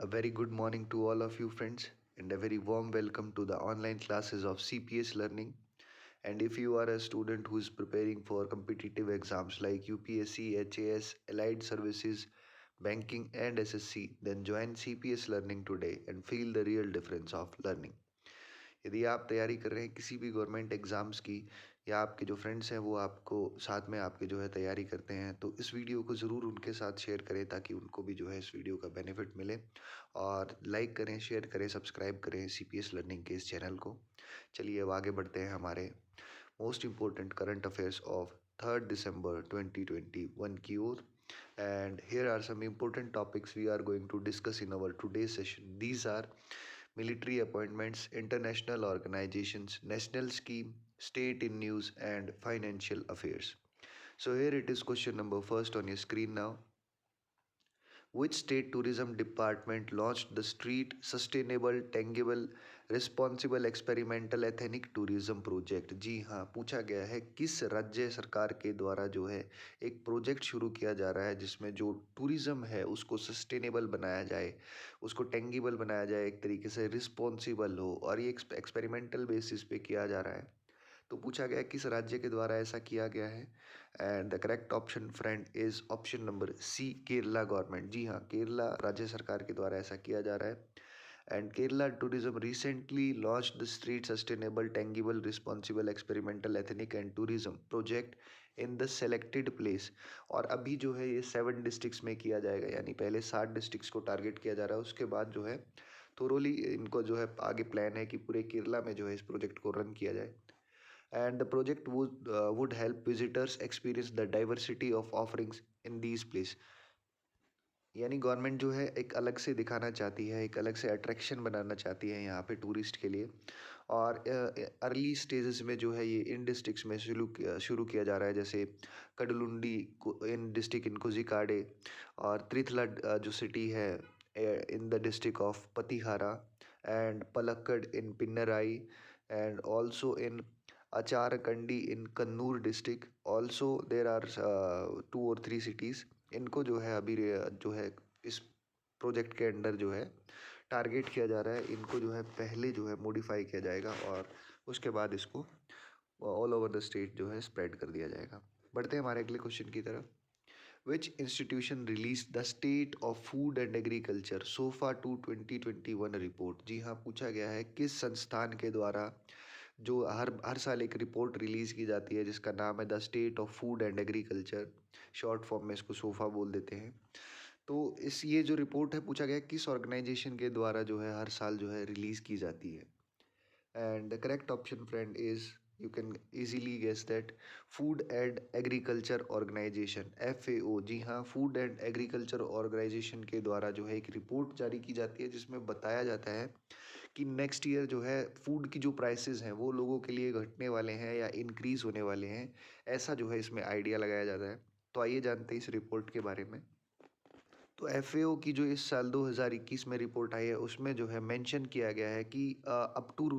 A very good morning to all of you, friends, and a very warm welcome to the online classes of CPS Learning. And if you are a student who is preparing for competitive exams like UPSC, HAS, Allied Services, Banking, and SSC, then join CPS Learning today and feel the real difference of learning. यदि आप तैयारी कर रहे हैं किसी भी government exams की या आपके जो फ्रेंड्स हैं वो आपको साथ में आपके जो है तैयारी करते हैं तो इस वीडियो को ज़रूर उनके साथ शेयर करें ताकि उनको भी जो है इस वीडियो का बेनिफिट मिले और लाइक करें, शेयर करें, सब्सक्राइब करें सीपीएस लर्निंग के इस चैनल को। चलिए अब आगे बढ़ते हैं हमारे most important current affairs of 3 दिसंबर 2021 की ओर। And here are some important topics we are going to discuss in our today's session. These are military appointments, international organizations, national scheme, state in news, and financial affairs. So here it is question number first on your screen now. Which state tourism department launched the street sustainable tangible responsible experimental ethnic tourism project? जी हाँ, पूछा गया है किस राज्य सरकार के द्वारा जो है एक प्रोजेक्ट शुरू किया जा रहा है जिसमें जो टूरिज्म है उसको सस्टेनेबल बनाया जाए, उसको टेंगिबल बनाया जाए, एक तरीके से रिस्पॉन्सिबल हो और ये एक्सपेरिमेंटल बेसिस पे किया जा रहा है। तो पूछा गया किस राज्य के द्वारा ऐसा किया गया है and the correct option friend is option number C, Kerala government. जी हाँ, केरला राज्य सरकार के द्वारा ऐसा किया जा रहा है। And Kerala tourism recently launch the street sustainable tangible responsible experimental ethnic and tourism project in the selected place. और अभी जो है ये 7 डिस्ट्रिक्ट्स में किया जाएगा, यानी पहले 7 डिस्ट्रिक्ट्स को टारगेट किया जा रहा है, उसके बाद जो है थोरोली इनको जो है आगे प्लान है कि पूरे केरला में जो है इस प्रोजेक्ट को रन किया जाए। And the project would help visitors experience the diversity of offerings in these places. यानी गवर्नमेंट जो है एक अलग से दिखाना चाहती है, एक अलग से अट्रैक्शन बनाना चाहती है यहाँ पे टूरिस्ट के लिए। और अर्ली स्टेजेस में जो है ये इन डिस्ट्रिक्ट्स में शुरू किया जा रहा है, जैसे कडलुंडी इन डिस्ट्रिक्ट इन कोजिकाडे और त्रिथला जो सिटी है in the district of Pattithara and Palakkad in Pinarayi and also in Anjarakandy in Kannur district. Also there are 2 और 3 सिटीज़। इनको जो है अभी जो है इस प्रोजेक्ट के अंडर जो है टारगेट किया जा रहा है, इनको जो है पहले जो है मॉडिफाई किया जाएगा और उसके बाद इसको ऑल ओवर द स्टेट जो है स्प्रेड कर दिया जाएगा। बढ़ते हैं हमारे अगले क्वेश्चन की तरफ। Which institution release the state of food and agriculture SOFA to 2021 report? जी हाँ, पूछा गया है किस संस्थान के द्वारा जो हर साल एक रिपोर्ट रिलीज़ की जाती है जिसका नाम है the state of food and agriculture, short form में इसको सोफा बोल देते हैं। तो इस ये जो रिपोर्ट है पूछा गया किस ऑर्गेनाइजेशन के द्वारा जो है हर साल जो है रिलीज़ की जाती है। And the correct option friend is, you can easily guess that, food and agriculture organization, FAO। जी हाँ, फूड एंड एग्रीकल्चर ऑर्गेनाइजेशन के द्वारा जो है एक रिपोर्ट जारी की जाती है जिसमें बताया जाता है कि नेक्स्ट ईयर जो है फूड की जो प्राइसेस हैं वो लोगों के लिए घटने वाले हैं या इंक्रीज़ होने वाले हैं, ऐसा जो है इसमें आइडिया लगाया जाता है। तो आइए जानते हैं इस रिपोर्ट के बारे में। तो FAO की जो इस साल 2021 में रिपोर्ट आई है उसमें जो है मेंशन किया गया है कि अप टू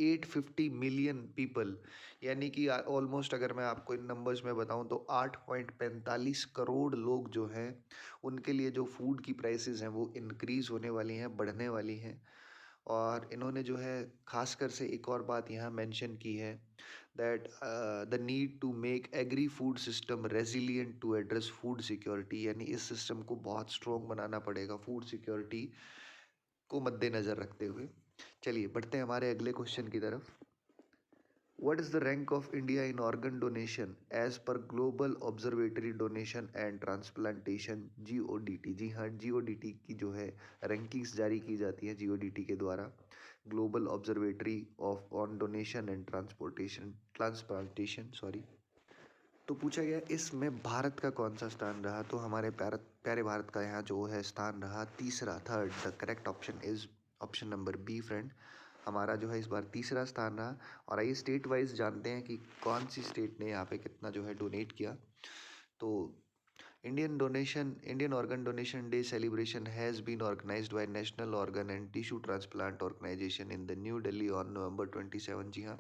850 मिलियन पीपल, यानी कि ऑलमोस्ट अगर मैं आपको इन नंबर्स में बताऊं तो 8.45 करोड़ लोग जो हैं उनके लिए जो फूड की प्राइसेस हैं वो इंक्रीज़ होने वाली हैं, बढ़ने वाली हैं। और इन्होंने जो है ख़ासकर से एक और बात यहाँ मेंशन की है that the need to make agri food system resilient to address food security, यानी इस सिस्टम को बहुत स्ट्रॉन्ग बनाना पड़ेगा फूड सिक्योरिटी को मद्देनज़र रखते हुए। चलिए बढ़ते हैं हमारे अगले क्वेश्चन की तरफ। What is the rank of India in organ donation as per Global Observatory Donation and Transplantation, GODT? जी हाँ, GODT की जो है रैंकिंग्स जारी की जाती है GODT के द्वारा, global observatory of on donation and transplantation sorry. तो पूछा गया इसमें भारत का कौन सा स्थान रहा, तो हमारे प्यारे भारत का यहाँ जो है स्थान रहा तीसरा, third. The correct option is option number be friend, हमारा जो है इस बार तीसरा स्थान रहा। और आइए स्टेट वाइज जानते हैं कि कौन सी स्टेट ने यहाँ पे कितना जो है डोनेट किया। तो Indian Organ Donation Day celebration has been organized by National Organ and Tissue Transplant Organization in the New Delhi on November 27। जी हाँ,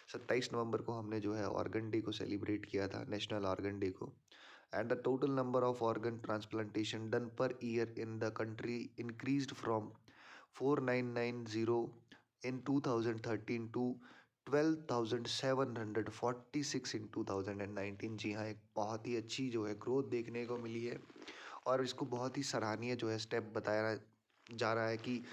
27 नवंबर को हमने जो है ऑर्गन डे को सेलिब्रेट किया था, नेशनल ऑर्गन डे को। and the total number of organ transplantation done per year in the country increased from 4990 in 2013 to 12,746 इन 2019। जी हाँ, एक बहुत ही अच्छी जो है ग्रोथ देखने को मिली है और इसको बहुत ही सराहनीय जो है स्टेप बताया जा रहा है कि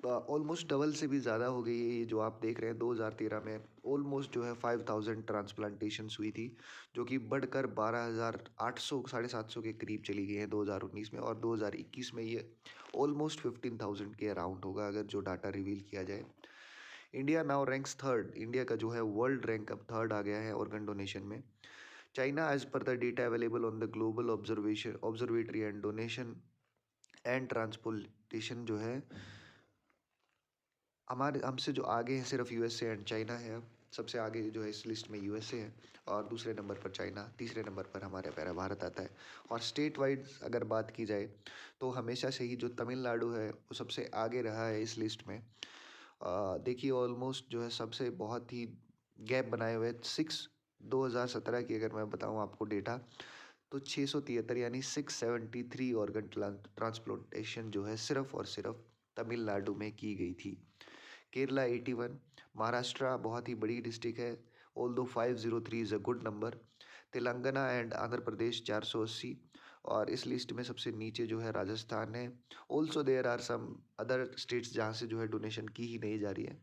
ऑलमोस्ट डबल से भी ज़्यादा हो गई है। ये जो आप देख रहे हैं 2013 में ऑलमोस्ट जो है 5000 ट्रांसप्लांटेशंस हुई थी, जो कि बढ़कर 12,800 750 के करीब चली गई है 2019 में, और 2021 में ये ऑलमोस्ट 15,000 के अराउंड होगा अगर जो डाटा रिवील किया जाए। India now ranks third, India का जो है वर्ल्ड रैंक अब थर्ड आ गया है ऑर्गन डोनेशन में। China as per the data available on the global observatory and donation and transportation जो है हमारे हमसे जो आगे हैं सिर्फ यूएसए एंड चाइना है। अब सबसे आगे जो है इस लिस्ट में यूएसए है और दूसरे नंबर पर चाइना, तीसरे नंबर पर हमारा प्यारा भारत आता है। और स्टेट वाइज अगर बात की जाए तो हमेशा से ही जो तमिलनाडु है वो सबसे आगे रहा है इस लिस्ट में। देखिए ऑलमोस्ट जो है सबसे बहुत ही गैप बनाए हुए 2017 की अगर मैं बताऊं आपको डेटा, तो 673 यानी 673 ऑर्गन ट्रांसप्लांटेशन जो है सिर्फ और सिर्फ तमिलनाडु में की गई थी। केरला 81, महाराष्ट्र बहुत ही बड़ी डिस्ट्रिक्ट है, although 503 is a good number. Telangana and Andhra Pradesh 480, और इस लिस्ट में सबसे नीचे जो है राजस्थान है। Also there are some other states जहाँ से जो है डोनेशन की ही नहीं जा रही है,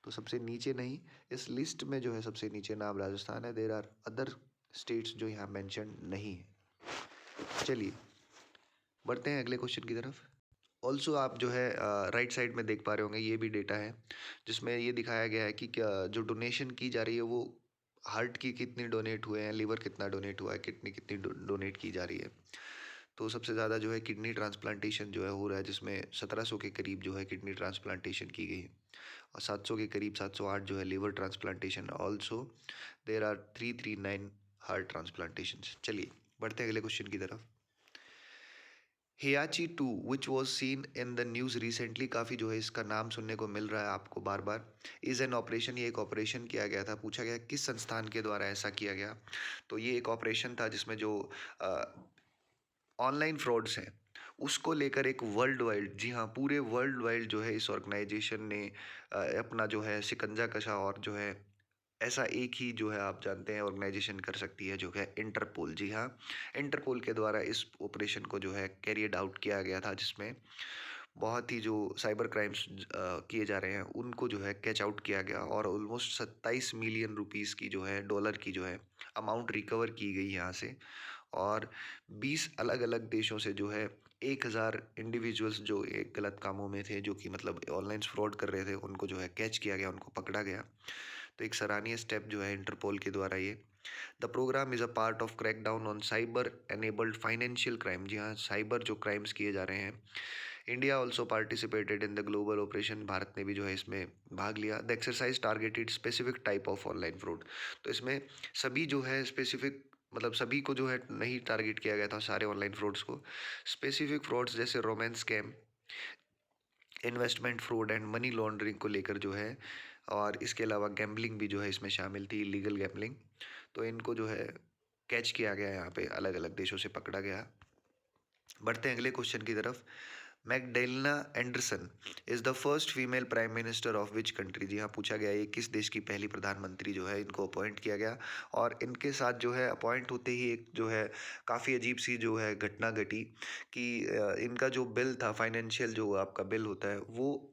तो सबसे नीचे नहीं, इस लिस्ट में जो है सबसे नीचे नाम राजस्थान है। देयर आर अदर स्टेट्स जो यहाँ मेंशन नहीं है। चलिए बढ़ते हैं अगले क्वेश्चन की तरफ। ऑल्सो आप जो है राइट साइड में देख पा रहे होंगे, ये भी डेटा है जिसमें ये दिखाया गया है कि क्या जो डोनेशन की जा रही है वो हार्ट की कितनी डोनेट हुए हैं, लिवर कितना डोनेट हुआ है, कितनी कितनी डोनेट की जा रही है। तो सबसे ज़्यादा जो है किडनी ट्रांसप्लांटेशन जो है हो रहा है, जिसमें 1700 के करीब जो है किडनी ट्रांसप्लांटेशन की गई है, और 700 के करीब 708 जो है liver transplantation. Also there are 339 heart transplantation. चलिए बढ़ते हैं अगले क्वेश्चन की तरफ। हियाची 2 which was seen in the news recently, काफ़ी जो है इसका नाम सुनने को मिल रहा है आपको बार बार। इज़ एन ऑपरेशन, ये एक ऑपरेशन किया गया था। पूछा गया किस संस्थान के द्वारा ऐसा किया गया, तो ये एक ऑपरेशन था जिसमें जो ऑनलाइन फ्रॉड्स हैं उसको लेकर एक वर्ल्ड वाइड, जी हाँ पूरे वर्ल्ड वाइड जो है इस ऑर्गेनाइजेशन ने अपना जो है शिकंजा कसा, और जो है ऐसा एक ही जो है आप जानते हैं ऑर्गेनाइजेशन कर सकती है, जो है इंटरपोल। जी हाँ, इंटरपोल के द्वारा इस ऑपरेशन को जो है कैरियड आउट किया गया था, जिसमें बहुत ही जो साइबर क्राइम्स किए जा रहे हैं उनको जो है कैच आउट किया गया, और ऑलमोस्ट 27 मिलियन रुपीस की जो है डॉलर की जो है अमाउंट रिकवर की गई यहाँ से। और 20 अलग अलग देशों से जो है 1000 इंडिविजुअल्स जो एक गलत कामों में थे, जो कि मतलब ऑनलाइन फ्रॉड कर रहे थे, उनको जो है कैच किया गया, उनको पकड़ा गया। तो एक सराहनीय स्टेप जो है इंटरपोल के द्वारा ये। The programme is a part of crackdown on cyber enabled financial crime. जी हाँ, साइबर जो क्राइम्स किए जा रहे हैं। India also participated in the global operation, Bharat ने भी जो है इसमें भाग लिया। The exercise targeted specific type of online fraud, तो इसमें सभी जो है स्पेसिफिक, मतलब सभी को जो है नहीं टारगेट किया गया था, सारे ऑनलाइन फ्रॉड्स को। स्पेसिफिक फ्रॉड्स जैसे romance scam, investment fraud and money laundering को लेकर जो है, और इसके अलावा गैम्बलिंग भी जो है इसमें शामिल थी, इलीगल गैम्बलिंग। तो इनको जो है कैच किया गया, यहाँ पे अलग अलग देशों से पकड़ा गया। बढ़ते हैं अगले क्वेश्चन की तरफ। Magdalena Andersson is the first female prime minister of which country. जी हाँ, पूछा गया ये किस देश की पहली प्रधानमंत्री जो है इनको अपॉइंट किया गया। और इनके साथ जो है अपॉइंट होते ही एक जो है काफ़ी अजीब सी जो है घटना घटी कि इनका जो बिल था, फाइनेंशियल जो आपका बिल होता है, वो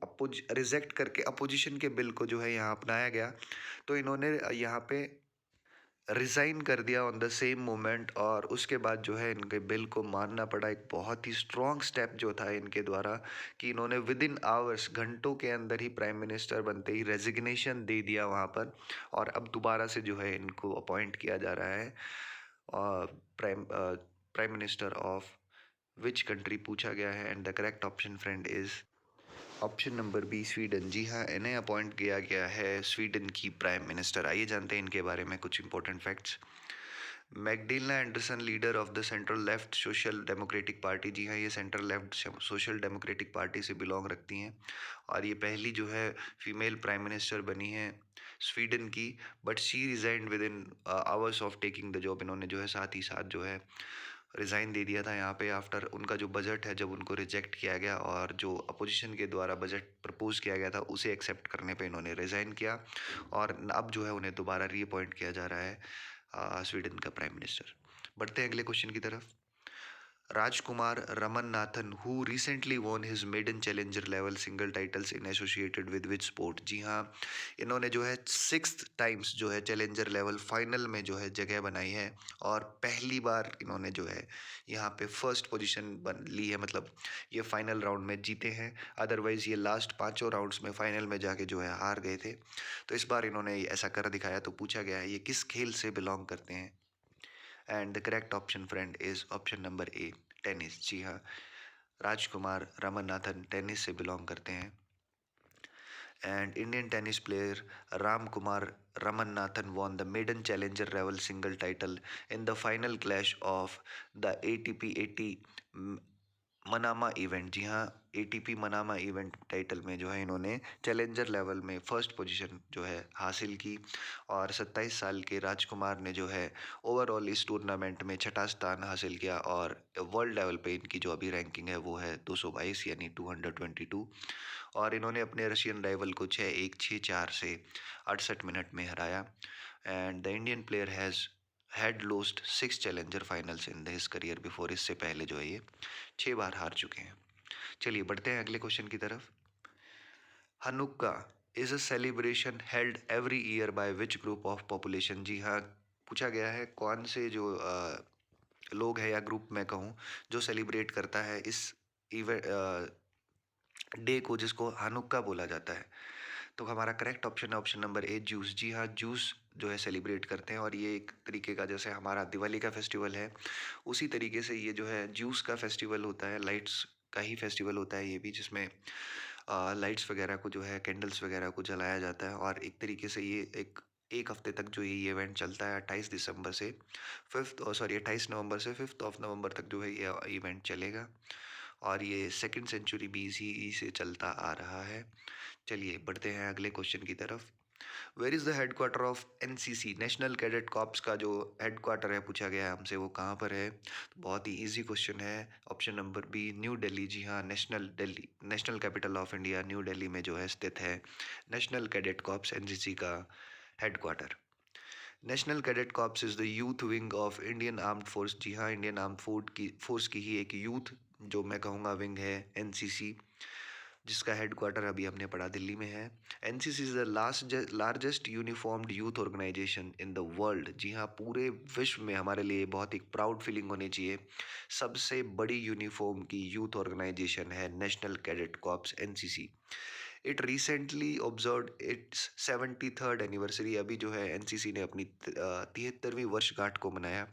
रिजेक्ट करके अपोजिशन के बिल को जो है यहाँ अपनाया गया। तो इन्होंने यहाँ पे रिज़ाइन कर दिया ऑन द सेम मोमेंट, और उसके बाद जो है इनके बिल को मानना पड़ा। एक बहुत ही स्ट्रॉन्ग स्टेप जो था इनके द्वारा, कि इन्होंने विद इन आवर्स, घंटों के अंदर ही प्राइम मिनिस्टर बनते ही रेजिग्नेशन दे दिया वहाँ पर, और अब दोबारा से जो है इनको अपॉइंट किया जा रहा है prime prime minister of which country पूछा गया है। And the correct option friend is option number B, Sweden. जी हाँ, इन्हें अपॉइंट किया गया है स्वीडन की प्राइम मिनिस्टर। आइए जानते हैं इनके बारे में कुछ important facts. Magdalena Andersson, leader of the central left social democratic party. जी हाँ, ये central left social democratic party से बिलोंग रखती हैं, और ये पहली जो है फीमेल प्राइम मिनिस्टर बनी है स्वीडन की। But she resigned within hours of taking the job. इन्होंने जो है साथ ही साथ जो है रिज़ाइन दे दिया था यहाँ पे आफ्टर उनका जो बजट है जब उनको रिजेक्ट किया गया और जो अपोजिशन के द्वारा बजट प्रपोज किया गया था उसे एक्सेप्ट करने पे इन्होंने रिज़ाइन किया और अब जो है उन्हें दोबारा रीअपॉइंट किया जा रहा है स्वीडन का प्राइम मिनिस्टर। बढ़ते हैं अगले क्वेश्चन की तरफ। Rajkumar Ramannathan, who recently won his maiden challenger level single titles in associated with which sport? जी हाँ, इन्होंने जो है 6th टाइम्स जो है चैलेंजर लेवल फाइनल में जो है जगह बनाई है और पहली बार इन्होंने जो है यहाँ पे फर्स्ट पोजीशन बन ली है, मतलब ये फाइनल राउंड में जीते हैं। अदरवाइज ये लास्ट पांचों राउंड्स में फाइनल में जाके जो है हार गए थे, तो इस बार इन्होंने ऐसा कर दिखाया। तो पूछा गया है ये किस खेल से बिलोंग करते हैं, and the correct option friend is option number A, tennis. जी हाँ, राजकुमार रामनाथन टेनिस से बिलोंग करते हैं। And Indian tennis player Ramkumar Ramanathan won the maiden challenger level single title in the final clash of the ATP 80 Manama event. जी हाँ, ATP Manama event title में जो है इन्होंने चैलेंजर लेवल में फर्स्ट पोजीशन जो है हासिल की और 27 साल के राजकुमार ने जो है ओवरऑल इस टूर्नामेंट में छठा स्थान हासिल किया और वर्ल्ड लेवल पे इनकी जो अभी रैंकिंग है वो है 222 यानी 222, और इन्होंने अपने रशियन राइवल को 6-1 6-4 से 68 मिनट में हराया। And the Indian player has had lost 6 challenger finals in his career before. इससे पहले जो है ये 6 बार हार चुके हैं। चलिए बढ़ते हैं अगले क्वेश्चन की तरफ। Hanukkah is a celebration held every year by which group of population. जी हाँ, पूछा गया है कौन से जो लोग हैं या ग्रुप मैं कहूँ जो सेलिब्रेट करता है इस इवेंट डे को जिसको हनुक्का बोला जाता है। तो हमारा करेक्ट ऑप्शन है ऑप्शन नंबर ए, जूस। जी हाँ, जूस जो है सेलिब्रेट करते हैं और ये एक तरीके का जैसे हमारा दिवाली का फेस्टिवल है उसी तरीके से ये जो है जूस का फेस्टिवल होता है, लाइट्स का ही फेस्टिवल होता है ये भी, जिसमें लाइट्स वगैरह को जो है कैंडल्स वगैरह को जलाया जाता है और एक तरीके से ये एक हफ्ते तक जो ये इवेंट चलता है 28 दिसंबर से 28 नवंबर से 5 नवंबर तक जो है ये इवेंट चलेगा और ये सेकेंड सेंचुरी BCE से चलता आ रहा है। चलिए बढ़ते हैं अगले क्वेश्चन की तरफ। Where is the headquarter of NCC, national cadet corps का जो हेडक्वार्टर है पूछा गया है हमसे वो कहाँ पर है। तो बहुत ही इजी क्वेश्चन है, option number B, new Delhi. जी हाँ, national capital of India new Delhi में जो है स्थित है नेशनल कैडेट कॉर्प्स NCC का headquarter. National cadet corps is the youth wing of Indian armed force. जी हाँ, इंडियन आर्म्ड फोर्स की ही एक यूथ जो मैं कहूँगा विंग है NCC, जिसका हेडक्वार्टर अभी हमने पढ़ा दिल्ली में है। NCC is the largest uniformed youth organisation in the world. जी हाँ, पूरे विश्व में हमारे लिए बहुत ही प्राउड फीलिंग होनी चाहिए, सबसे बड़ी यूनिफॉर्म की यूथ ऑर्गेनाइजेशन है national cadet corps NCC। It recently observe it's 73rd anniversary. अभी जो है NCC ने अपनी 73वीं वर्षगांठ को मनाया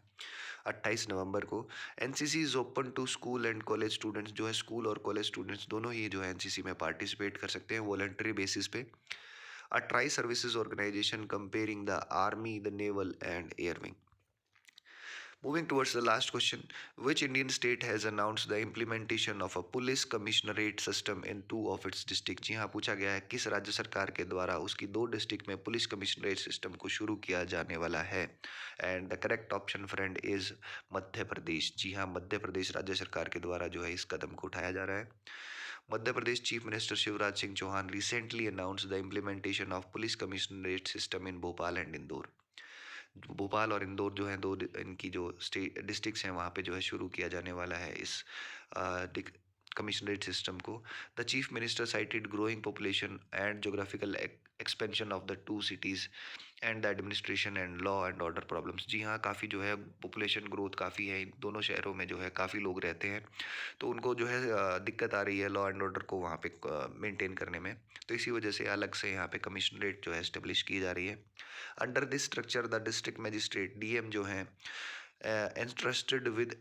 28 नवंबर को। NCC is open to school and college students. जो है स्कूल और कॉलेज स्टूडेंट्स दोनों ही जो है NCC में पार्टिसिपेट कर सकते हैं वॉलंटरी बेसिस पे। A tri services organization comprising the army, the naval and air wing. Moving towards the last question, which Indian state has announced the implementation of a police commissionerate system in two of its districts? जी हाँ, पूछा गया है किस राज्य सरकार के द्वारा उसकी 2 डिस्ट्रिक्ट में पुलिस कमिश्नरेट सिस्टम को शुरू किया जाने वाला है। And the correct option friend is Madhya Pradesh. जी हाँ, मध्य प्रदेश राज्य सरकार के द्वारा जो है इस कदम को उठाया जा रहा है। Madhya Pradesh chief minister Shivraj Singh Chouhan recently announced the implementation of police commissionerate system in Bhopal and Indore. Bhopal और इंदौर जो है इनकी जो स्टेट डिस्ट्रिक्ट्स हैं वहाँ पे जो है शुरू किया जाने वाला है इस कमिश्नरेट सिस्टम को। The chief minister cited growing population and geographical expansion of the two cities and the administration and law and order problems. जी हाँ, काफ़ी जो है पॉपुलेशन ग्रोथ काफ़ी है इन दोनों शहरों में, जो है काफ़ी लोग रहते हैं, तो उनको जो है दिक्कत आ रही है लॉ एंड ऑर्डर को वहाँ पे मेंटेन करने में। तो इसी वजह से अलग से यहाँ पे कमिश्नरेट जो है इस्टेब्लिश की जा रही है। Under this structure the district magistrate DM जो है interested with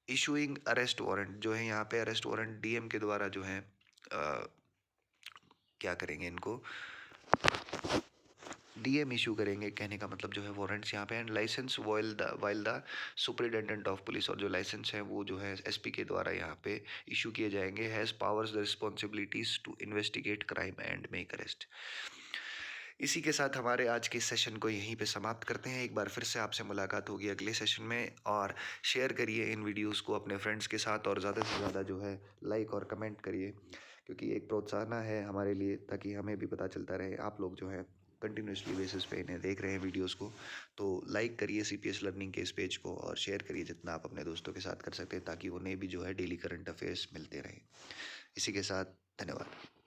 issuing arrest warrant. जो है यहाँ पे अरेस्ट वारंट DM के द्वारा जो है क्या करेंगे इनको DM इशू करेंगे, कहने का मतलब जो है वारंट्स यहाँ पे। And license while the superintendent of police, और जो लाइसेंस है वो जो है SP के द्वारा यहाँ पे इशू किए जाएंगे। Has powers the responsibilities to investigate crime and make arrest. इसी के साथ हमारे आज के सेशन को यहीं पे समाप्त करते हैं। एक बार फिर से आपसे मुलाकात होगी अगले सेशन में, और शेयर करिए इन वीडियोस को अपने फ्रेंड्स के साथ, और ज़्यादा से ज़्यादा जो है लाइक और कमेंट करिए, क्योंकि एक प्रोत्साहन है हमारे लिए, ताकि हमें भी पता चलता रहे आप लोग जो है कंटिन्यूसली बेसिस पे इन्हें देख रहे हैं वीडियोस को। तो लाइक करिए सीपीएस लर्निंग के इस पेज को, और शेयर करिए जितना आप अपने दोस्तों के साथ कर सकते हैं, ताकि उन्हें भी जो है डेली करंट अफेयर्स मिलते रहें। इसी के साथ धन्यवाद।